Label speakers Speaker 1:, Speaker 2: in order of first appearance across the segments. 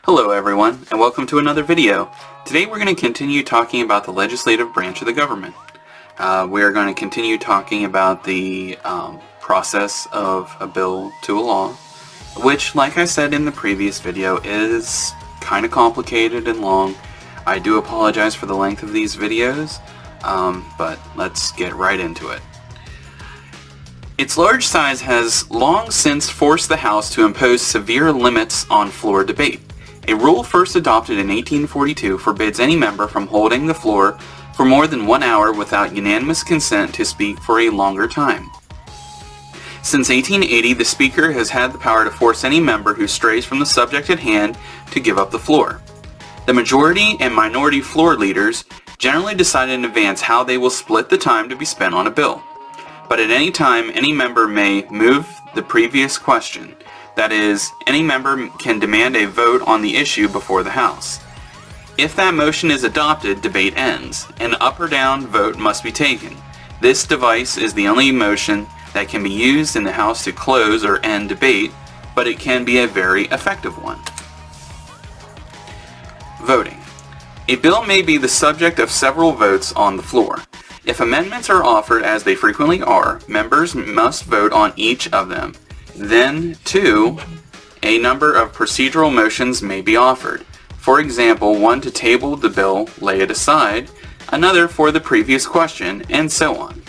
Speaker 1: Hello everyone, and welcome to another video. Today we're going to continue talking about the legislative branch of the government. We are going to continue talking about the process of a bill to a law, which, like I said in the previous video, is kind of complicated and long. I do apologize for the length of these videos, but let's get right into it. Its large size has long since forced the House to impose severe limits on floor debate. A rule first adopted in 1842 forbids any member from holding the floor for more than 1 hour without unanimous consent to speak for a longer time. Since 1880, the Speaker has had the power to force any member who strays from the subject at hand to give up the floor. The majority and minority floor leaders generally decide in advance how they will split the time to be spent on a bill. But at any time, any member may move the previous question. That is, any member can demand a vote on the issue before the House. If that motion is adopted, debate ends. An up or down vote must be taken. This device is the only motion that can be used in the House to close or end debate, but it can be a very effective one. Voting. A bill may be the subject of several votes on the floor. If amendments are offered, as they frequently are, members must vote on each of them. Then, too, a number of procedural motions may be offered. For example, one to table the bill, lay it aside, another for the previous question, and so on.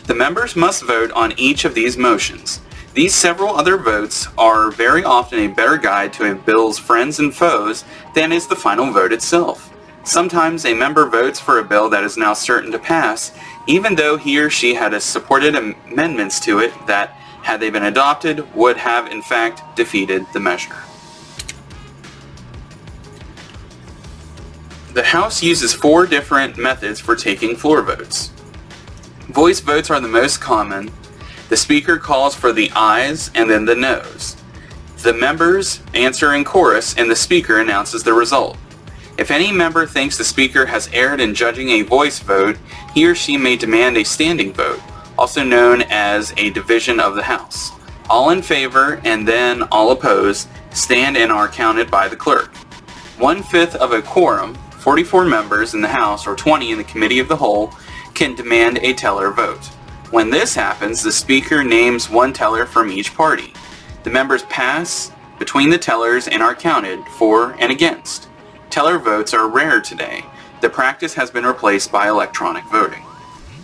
Speaker 1: The members must vote on each of these motions. These several other votes are very often a better guide to a bill's friends and foes than is the final vote itself. Sometimes a member votes for a bill that is now certain to pass, even though he or she had supported amendments to it that, had they been adopted, would have in fact defeated the measure. The House uses 4 different methods for taking floor votes. Voice votes are the most common. The Speaker calls for the ayes and then the noes. The members answer in chorus and the Speaker announces the result. If any member thinks the Speaker has erred in judging a voice vote, he or she may demand a standing vote, also known as a division of the House. All in favor and then all opposed stand and are counted by the clerk. 1/5 of a quorum, 44 members in the House or 20 in the Committee of the Whole, can demand a teller vote. When this happens, the Speaker names one teller from each party. The members pass between the tellers and are counted for and against. Teller votes are rare today. The practice has been replaced by electronic voting.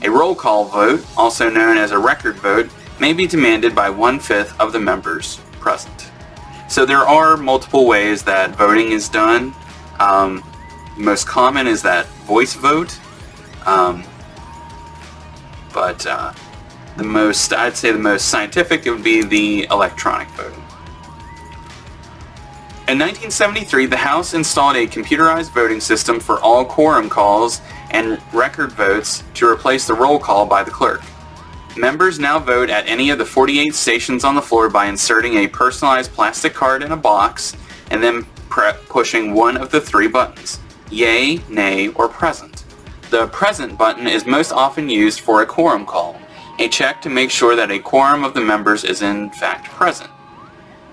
Speaker 1: A roll call vote, also known as a record vote, may be demanded by 1/5 of the members present. So there are multiple ways that voting is done. The most common is that voice vote, but I'd say the most scientific would be the electronic voting. In 1973, the House installed a computerized voting system for all quorum calls and record votes to replace the roll call by the clerk. Members now vote at any of the 48 stations on the floor by inserting a personalized plastic card in a box and then pushing one of the 3 buttons, yay, nay, or present. The present button is most often used for a quorum call, a check to make sure that a quorum of the members is in fact present.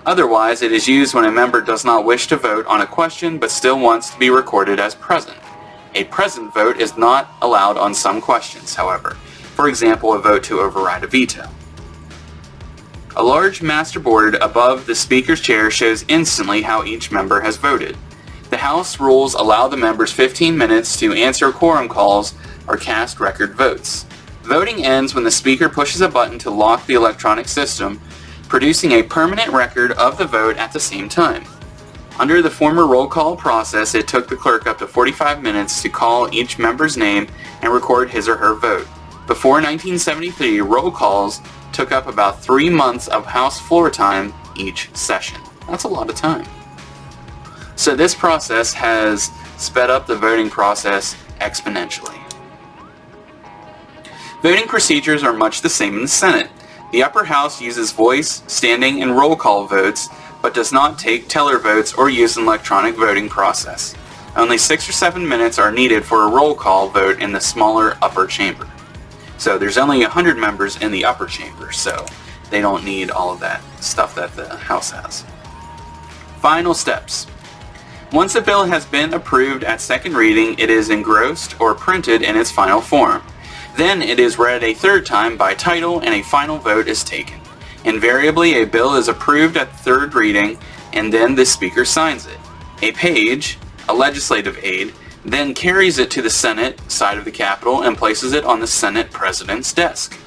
Speaker 1: Otherwise, it is used when a member does not wish to vote on a question but still wants to be recorded as present. A present vote is not allowed on some questions, however. For example, a vote to override a veto. A large masterboard above the Speaker's chair shows instantly how each member has voted. The House rules allow the members 15 minutes to answer quorum calls or cast record votes. Voting ends when the Speaker pushes a button to lock the electronic system, producing a permanent record of the vote at the same time. Under the former roll call process, it took the clerk up to 45 minutes to call each member's name and record his or her vote. Before 1973, roll calls took up about 3 months of House floor time each session. That's a lot of time. So this process has sped up the voting process exponentially. Voting procedures are much the same in the Senate. The upper house uses voice, standing, and roll call votes, but does not take teller votes or use an electronic voting process. Only 6 or 7 minutes are needed for a roll call vote in the smaller upper chamber. So there's only 100 members in the upper chamber, so they don't need all of that stuff that the House has. Final steps. Once a bill has been approved at second reading, it is engrossed or printed in its final form. Then it is read a third time by title and a final vote is taken. Invariably, a bill is approved at the third reading and then the Speaker signs it. A page, a legislative aide, then carries it to the Senate side of the Capitol and places it on the Senate President's desk.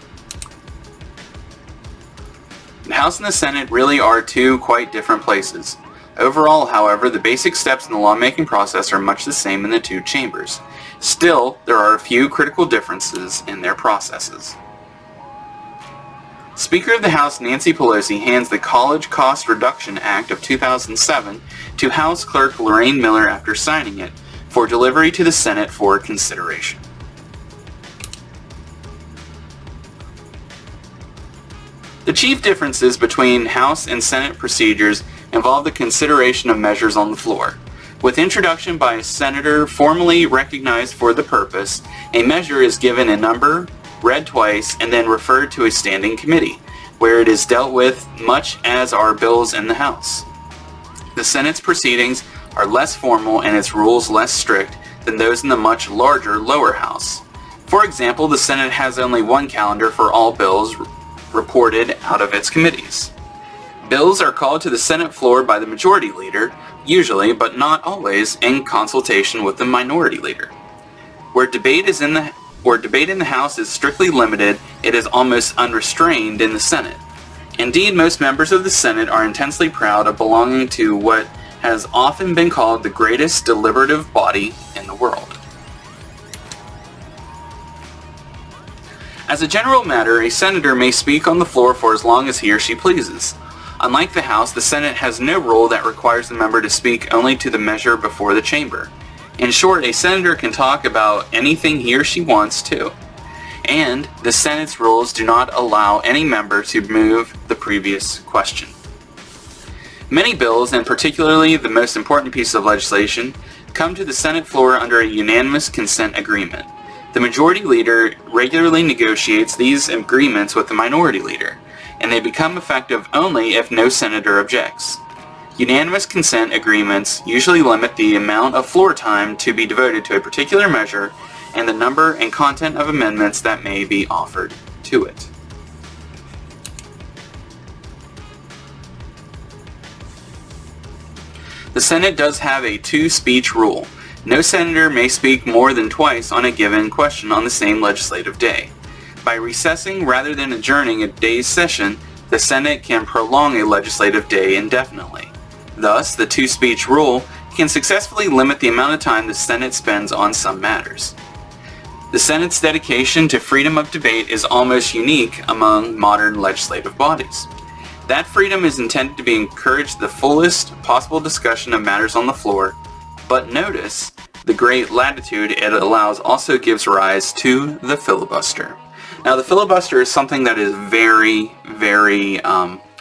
Speaker 1: The House and the Senate really are two quite different places. Overall, however, the basic steps in the lawmaking process are much the same in the two chambers. Still, there are a few critical differences in their processes. Speaker of the House Nancy Pelosi hands the College Cost Reduction Act of 2007 to House Clerk Lorraine Miller after signing it, for delivery to the Senate for consideration. The chief differences between House and Senate procedures involve the consideration of measures on the floor. With introduction by a senator formally recognized for the purpose, a measure is given a number, read twice, and then referred to a standing committee, where it is dealt with much as are bills in the House. The Senate's proceedings are less formal and its rules less strict than those in the much larger lower house. For example, the Senate has only one calendar for all bills reported out of its committees. Bills are called to the Senate floor by the majority leader, usually, but not always, in consultation with the minority leader. Where debate in the House is strictly limited, it is almost unrestrained in the Senate. Indeed, most members of the Senate are intensely proud of belonging to what has often been called the greatest deliberative body in the world. As a general matter, a senator may speak on the floor for as long as he or she pleases. Unlike the House, the Senate has no rule that requires the member to speak only to the measure before the chamber. In short, a senator can talk about anything he or she wants to. And the Senate's rules do not allow any member to move the previous question. Many bills, and particularly the most important pieces of legislation, come to the Senate floor under a unanimous consent agreement. The majority leader regularly negotiates these agreements with the minority leader, and they become effective only if no senator objects. Unanimous consent agreements usually limit the amount of floor time to be devoted to a particular measure and the number and content of amendments that may be offered to it. The Senate does have a two-speech rule. No senator may speak more than twice on a given question on the same legislative day. By recessing rather than adjourning a day's session, the Senate can prolong a legislative day indefinitely. Thus, the two-speech rule can successfully limit the amount of time the Senate spends on some matters. The Senate's dedication to freedom of debate is almost unique among modern legislative bodies. That freedom is intended to be encouraged the fullest possible discussion of matters on the floor, but notice the great latitude it allows also gives rise to the filibuster. Now, the filibuster is something that is very, very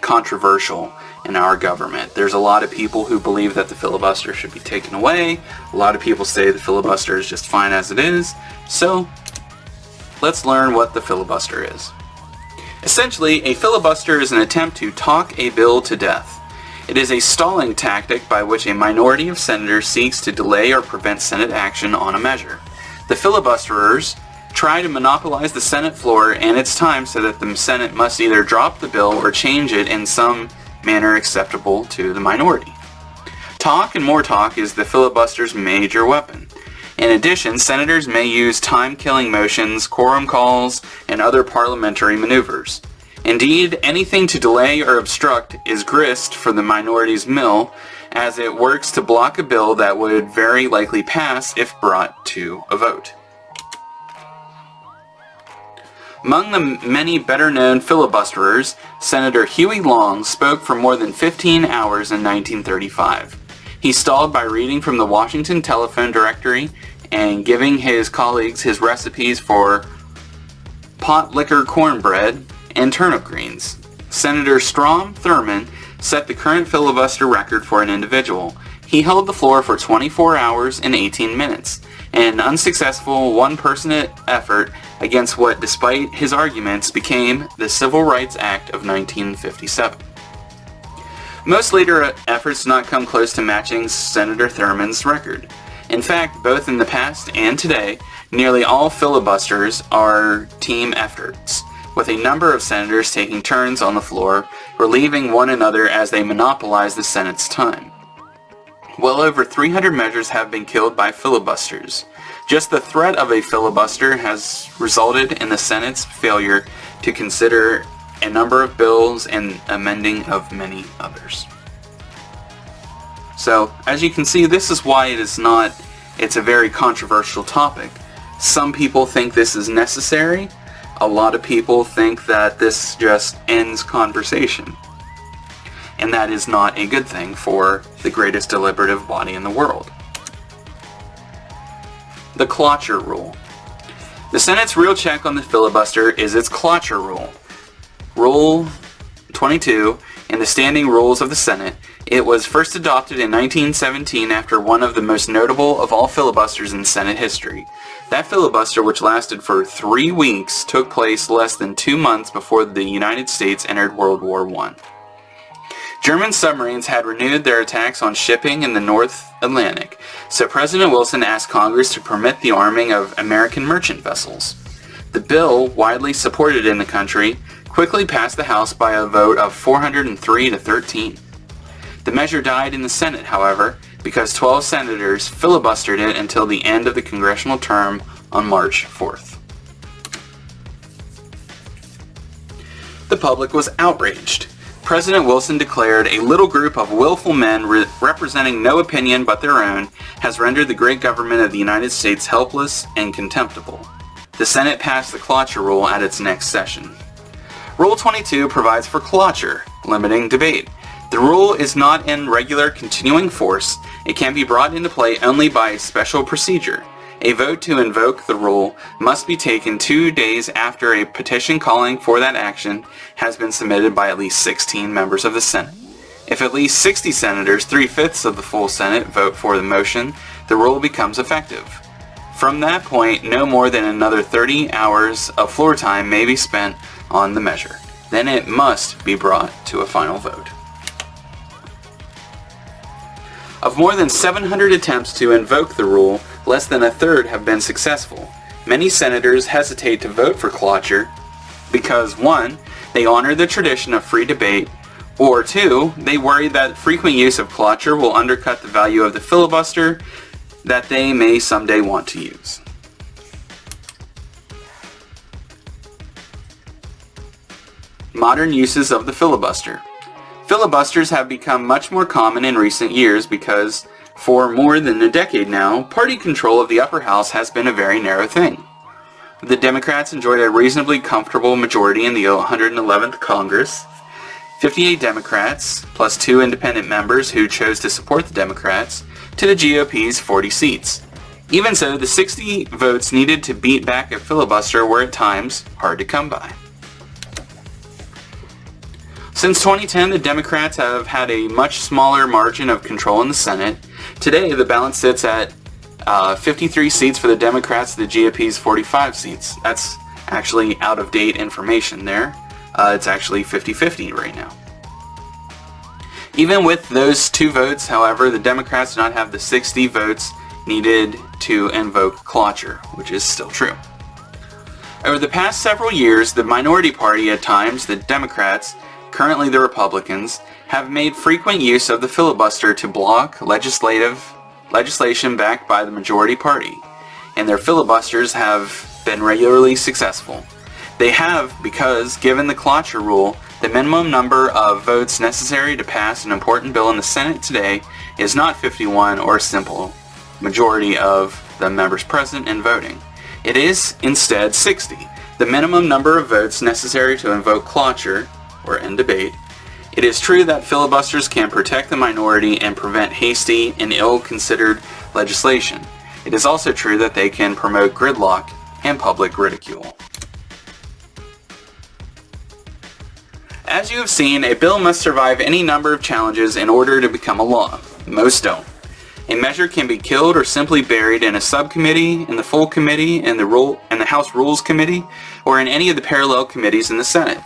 Speaker 1: controversial in our government. There's a lot of people who believe that the filibuster should be taken away. A lot of people say the filibuster is just fine as it is. So, let's learn what the filibuster is. Essentially, a filibuster is an attempt to talk a bill to death. It is a stalling tactic by which a minority of senators seeks to delay or prevent Senate action on a measure. The filibusterers try to monopolize the Senate floor and its time so that the Senate must either drop the bill or change it in some manner acceptable to the minority. Talk and more talk is the filibuster's major weapon. In addition, senators may use time-killing motions, quorum calls, and other parliamentary maneuvers. Indeed, anything to delay or obstruct is grist for the minority's mill, as it works to block a bill that would very likely pass if brought to a vote. Among the many better-known filibusterers, Senator Huey Long spoke for more than 15 hours in 1935. He stalled by reading from the Washington Telephone Directory and giving his colleagues his recipes for pot liquor cornbread and turnip greens. Senator Strom Thurmond set the current filibuster record for an individual. He held the floor for 24 hours and 18 minutes, an unsuccessful one-person effort against what, despite his arguments, became the Civil Rights Act of 1957. Most later efforts did not come close to matching Senator Thurman's record. In fact, both in the past and today, nearly all filibusters are team efforts, with a number of senators taking turns on the floor, relieving one another as they monopolize the Senate's time. Well over 300 measures have been killed by filibusters. Just the threat of a filibuster has resulted in the Senate's failure to consider a number of bills and amending of many others. So, as you can see, this is why it's a very controversial topic. Some people think this is necessary. A lot of people think that this just ends conversation. And that is not a good thing for the greatest deliberative body in the world. The cloture rule. The Senate's real check on the filibuster is its cloture rule. Rule 22 in the standing rules of the Senate. It was first adopted in 1917 after one of the most notable of all filibusters in Senate history. That filibuster, which lasted for 3 weeks, took place less than 2 months before the United States entered World War I. German submarines had renewed their attacks on shipping in the North Atlantic, so President Wilson asked Congress to permit the arming of American merchant vessels. The bill, widely supported in the country, quickly passed the House by a vote of 403 to 13. The measure died in the Senate, however, because 12 senators filibustered it until the end of the congressional term on March 4th. The public was outraged. President Wilson declared a little group of willful men representing no opinion but their own has rendered the great government of the United States helpless and contemptible. The Senate passed the cloture rule at its next session. Rule 22 provides for cloture, limiting debate. The rule is not in regular continuing force. It can be brought into play only by a special procedure. A vote to invoke the rule must be taken 2 days after a petition calling for that action has been submitted by at least 16 members of the Senate. If at least 60 senators, 3/5 of the full Senate, vote for the motion, the rule becomes effective. From that point, no more than another 30 hours of floor time may be spent on the measure. Then it must be brought to a final vote. Of more than 700 attempts to invoke the rule, less than a third have been successful. Many senators hesitate to vote for cloture because 1. They honor the tradition of free debate, or 2. They worry that frequent use of cloture will undercut the value of the filibuster that they may someday want to use. Modern uses of the filibuster. Filibusters have become much more common in recent years because, for more than a decade now, party control of the upper house has been a very narrow thing. The Democrats enjoyed a reasonably comfortable majority in the 111th Congress. 58 Democrats, plus 2 independent members who chose to support the Democrats, to the GOP's 40 seats. Even so, the 60 votes needed to beat back a filibuster were at times hard to come by. Since 2010, the Democrats have had a much smaller margin of control in the Senate. Today, the balance sits at 53 seats for the Democrats to the GOP's 45 seats. That's actually out-of-date information there. It's actually 50-50 right now. Even with those 2 votes, however, the Democrats do not have the 60 votes needed to invoke cloture, which is still true. Over the past several years, the minority party at times, the Democrats, currently the Republicans, have made frequent use of the filibuster to block legislation backed by the majority party, and their filibusters have been regularly successful. They have because, given the cloture rule, the minimum number of votes necessary to pass an important bill in the Senate today is not 51 or a simple majority of the members present and voting. It is instead 60, the minimum number of votes necessary to invoke cloture or end debate. It is true that filibusters can protect the minority and prevent hasty and ill-considered legislation. It is also true that they can promote gridlock and public ridicule. As you have seen, a bill must survive any number of challenges in order to become a law. Most don't. A measure can be killed or simply buried in a subcommittee, in the full committee, in the House Rules Committee, or in any of the parallel committees in the Senate.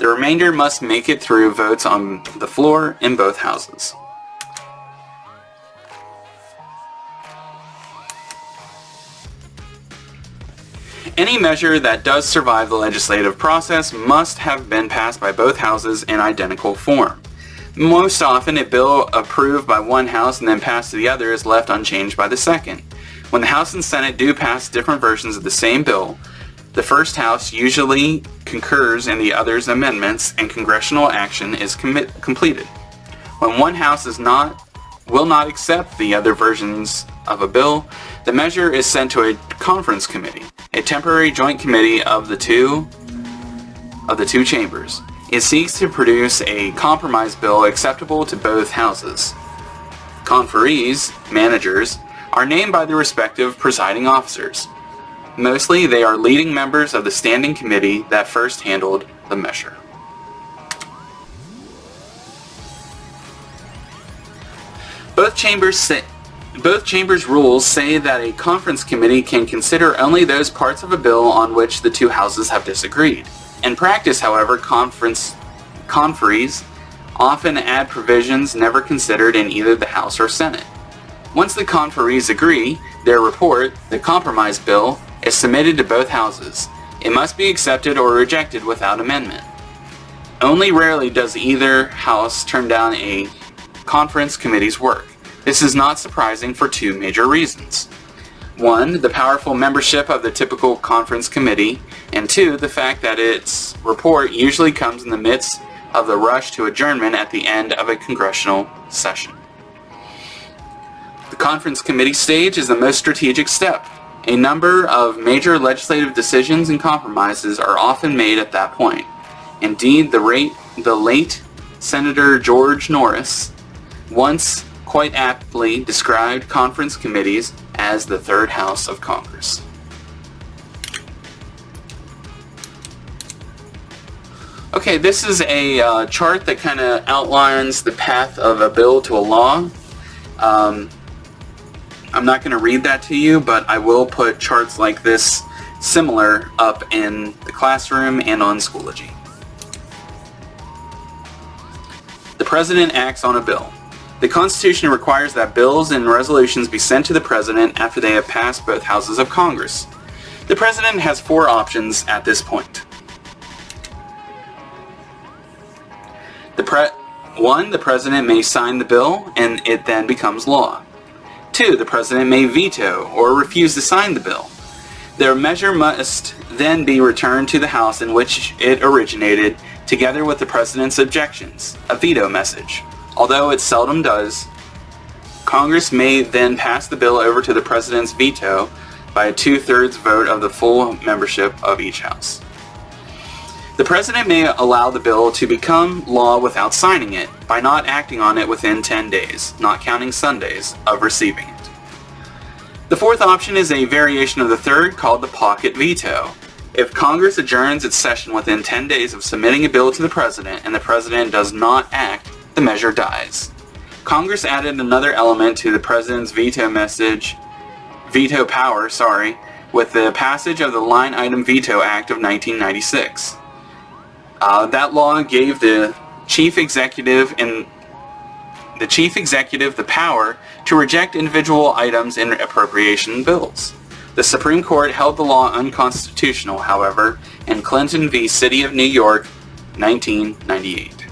Speaker 1: The remainder must make it through votes on the floor in both houses. Any measure that does survive the legislative process must have been passed by both houses in identical form. Most often, a bill approved by one house and then passed to the other is left unchanged by the second. When the House and Senate do pass different versions of the same bill, the first house usually concurs in the other's amendments and congressional action is completed. When one house will not accept the other versions of a bill, the measure is sent to a conference committee, a temporary joint committee of the two chambers. It seeks to produce a compromise bill acceptable to both houses. Conferees, managers, are named by the respective presiding officers. Mostly, they are leading members of the standing committee that first handled the measure. Both chambers' rules say that a conference committee can consider only those parts of a bill on which the two houses have disagreed. In practice, however, conferees often add provisions never considered in either the House or Senate. Once the conferees agree, their report, the compromise bill, is submitted to both houses. It must be accepted or rejected without amendment. Only rarely does either house turn down a conference committee's work. This is not surprising for two major reasons. One, the powerful membership of the typical conference committee, and two, the fact that its report usually comes in the midst of the rush to adjournment at the end of a congressional session. The conference committee stage is the most strategic step. A number of major legislative decisions and compromises are often made at that point. Indeed, the late Senator George Norris once quite aptly described conference committees as the third house of Congress. Okay, this is a chart that kind of outlines the path of a bill to a law. I'm not going to read that to you, but I will put charts like this similar up in the classroom and on Schoology. The President acts on a bill. The Constitution requires that bills and resolutions be sent to the President after they have passed both houses of Congress. The President has four options at this point. 1. The President may sign the bill and it then becomes law. 2. The President may veto or refuse to sign the bill. The measure must then be returned to the House in which it originated, together with the President's objections, a veto message. Although it seldom does, Congress may then pass the bill over to the President's veto by a 2/3 vote of the full membership of each House. The President may allow the bill to become law without signing it, by not acting on it within 10 days, not counting Sundays, of receiving it. The fourth option is a variation of the third called the pocket veto. If Congress adjourns its session within 10 days of submitting a bill to the President and the President does not act, the measure dies. Congress added another element to the President's veto power, with the passage of the Line Item Veto Act of 1996. That law gave the Chief Executive the power to reject individual items in appropriation bills. The Supreme Court held the law unconstitutional, however, in Clinton v. City of New York, 1998.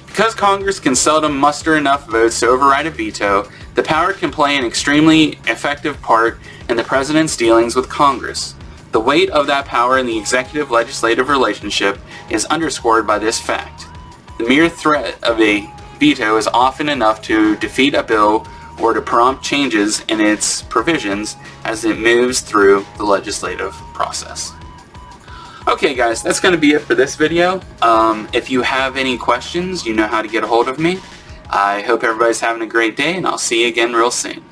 Speaker 1: Because Congress can seldom muster enough votes to override a veto, the power can play an extremely effective part in the President's dealings with Congress. The weight of that power in the executive-legislative relationship is underscored by this fact. The mere threat of a veto is often enough to defeat a bill or to prompt changes in its provisions as it moves through the legislative process. Okay guys, that's going to be it for this video. If you have any questions, you know how to get a hold of me. I hope everybody's having a great day, and I'll see you again real soon.